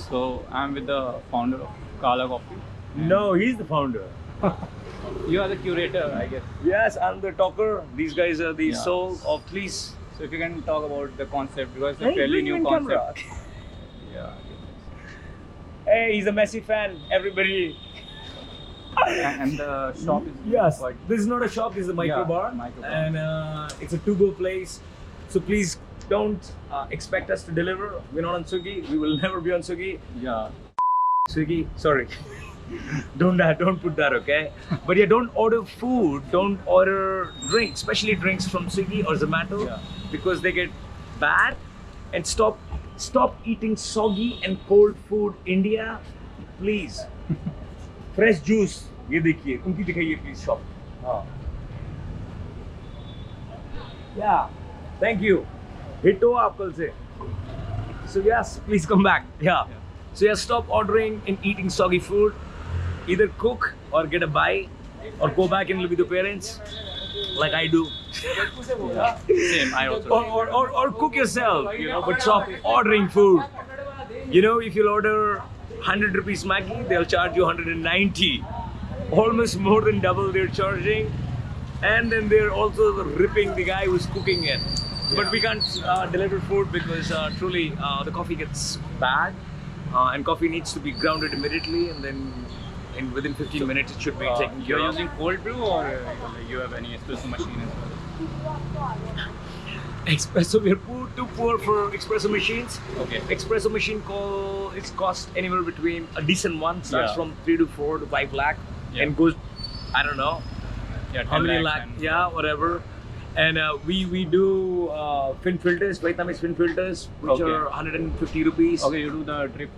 So I'm with the founder of Kala Coffee. No, he's the founder. You are the curator, I guess. Yes, I'm the talker. These guys are the Yeah. soul of please. So if you can talk about the concept, because it's a Hey, fairly bring new in concept. camera. Yeah. Hey, he's a Messi fan. Everybody. And the shop is Yes, quite. this is not a shop. This is a micro Yeah, bar, micro bar. and it's a to-go place. So please don't expect us to deliver. We're not on Swiggy. We will never be on Swiggy. Yeah. Swiggy, sorry. don't put that, okay? But yeah, don't order food, don't order drinks, especially drinks from Swiggy or Zomato, Yeah. because they get bad. And stop eating soggy and cold food. India, please. Fresh juice, ये देखिए, उनकी दिखाइए please shop. Yeah, thank you. Hit हो आप कल से. So yes, please come back. Yeah. So yeah, stop ordering and eating soggy food. Either cook or get a buy, or go back and live with your parents, like I do. Yeah. Same. I also. Or cook yourself, but stop ordering food. If you'll order 100 rupees Maggi, they'll charge you 190. Almost more than double they're charging. And then they're also ripping the guy who's cooking it. But we can't deliver food because truly the coffee gets bad. And coffee needs to be grounded immediately, and then within 15 minutes it should be taken care You're of. using cold brew, or you have any espresso machine as well? Espresso, we're too poor for espresso machines. Okay. Espresso machine it's cost anywhere between a decent one starts Yeah. from 3 to 4 to 5 lakh Yeah. and goes, I don't know Yeah. how 10 many lakhs lakh, and- yeah, whatever. And we do fin filters, Vietnamese fin filters, which Okay. are 150 rupees. Okay, you do the drip.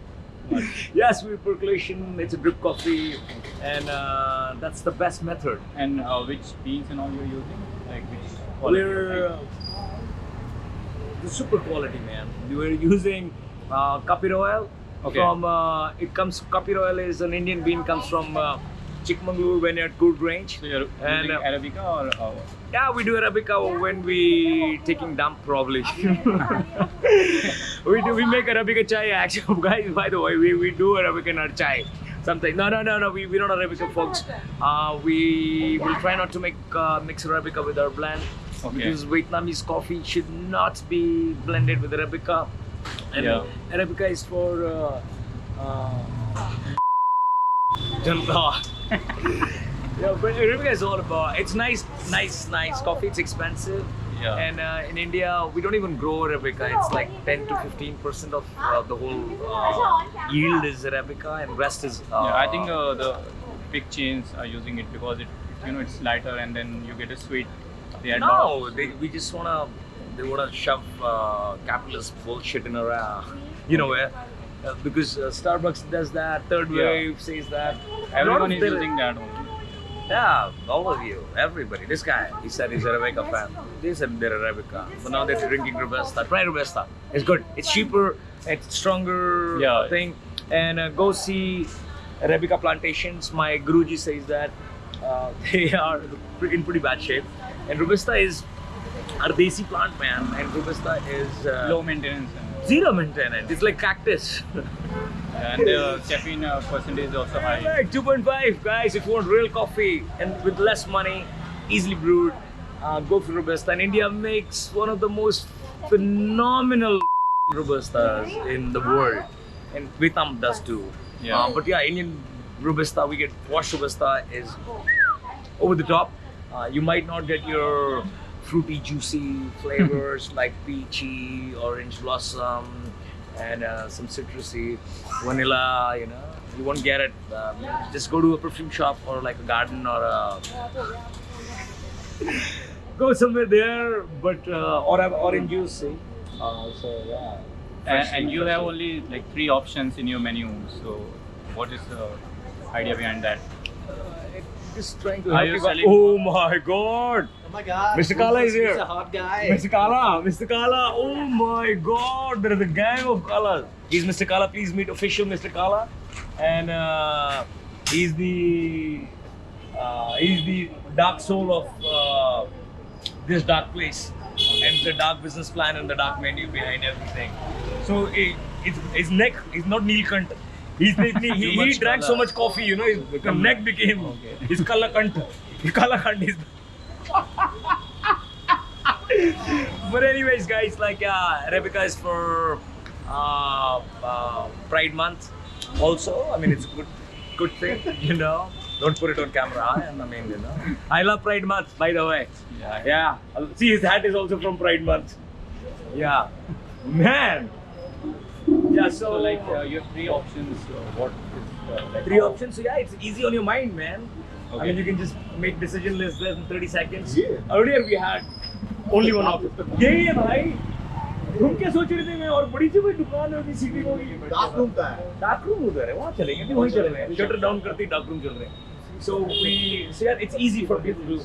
Yes, we percolation. It's a drip coffee, and that's the best method. And which beans and all you're using? Like which quality? We're the super quality, man. We're using Kapir oil. Okay. From Kapir oil is an Indian bean, comes from Chikmagalur Vineyard Good Range. So you're And, using Arabica or Yeah, we do Arabica when we taking dump probably. we make Arabica chai actually, guys. By the way, we do Arabica in our chai. Something. No. We don't Arabica, folks. We will try not to mix Arabica with our blend. Okay. Because Vietnamese coffee should not be blended with Arabica. And Yeah. Arabica is for Janta. Yeah, but Arabica is all about. It's nice coffee. It's expensive. Yeah. And in India, we don't even grow Arabica. It's like 10 to 15% of the whole yield is Arabica, and rest is. Yeah, I think the big chains are using it because it's lighter, and then you get a sweet. They add lot No, of- they wanna shove capitalist bullshit in our, where. Because Starbucks does that, Third Yeah. Wave says that. Everyone is Lot of using that only. Yeah, all of you, everybody. This guy, he said he's a Arabica fan. They said they're Arabica. So now they're drinking Robusta. Try Robusta. It's good. It's cheaper. It's stronger Yeah. thing. And go see Arabica plantations. My Guruji says that they are in pretty bad shape. And Robusta is our desi plant, man. And Robusta is Low maintenance. zero maintenance. It's like cactus. And the caffeine percentage is also high. Like 2.5, guys. If you want real coffee and with less money, easily brewed, go for Robusta. And India makes one of the most phenomenal Robustas in the world, and Vietnam does too. Yeah. But yeah, Indian Robusta, we get washed Robusta is over the top. You might not get your fruity, juicy flavors like peachy, orange blossom, and some citrusy vanilla. You won't get it. Just go to a perfume shop or like a garden or go somewhere there. But or have orange juice. See. So yeah. And you have only like 3 options in your menu. So what is the idea behind that? Just trying to Are help you you guys. selling- Oh my God! Oh my God. Mr. Kala is here. He's a hot guy. Mr. Kala, Mr. Kala, oh my God, there is a gang of Kalas. He's Mr. Kala, please meet official Mr. Kala. And he's the dark soul of this dark place. And the dark business plan and the dark menu behind everything. So his neck is not Neelkant. He much drank so colour. much coffee, you know, his neck became his Kalakant. His Kalakant is. But anyways, guys, like Arabica is for Pride Month. Also, I mean, it's a good thing, you know. Don't put it on camera. I mean, you know. I love Pride Month, by the way. Yeah. See, his hat is also from Pride Month. Yeah. Man. Yeah. So like you have three options. What is like Three options. So yeah, it's easy on your mind, man. I mean, you can just make decision less than 30 seconds. Yeah. Earlier we had only one option. यही है भाई. तुम क्या सोच रहे थे मैं और बड़ी सी कोई दुकान होगी सिटी में होगी. डार्क रूम का है. डार्क रूम उधर है, वहाँ चलेंगे, नहीं वहीं चल रहे हैं. शटर डाउन करते ही डार्क रूम चल रहे हैं. So yeah, it's easy for people to.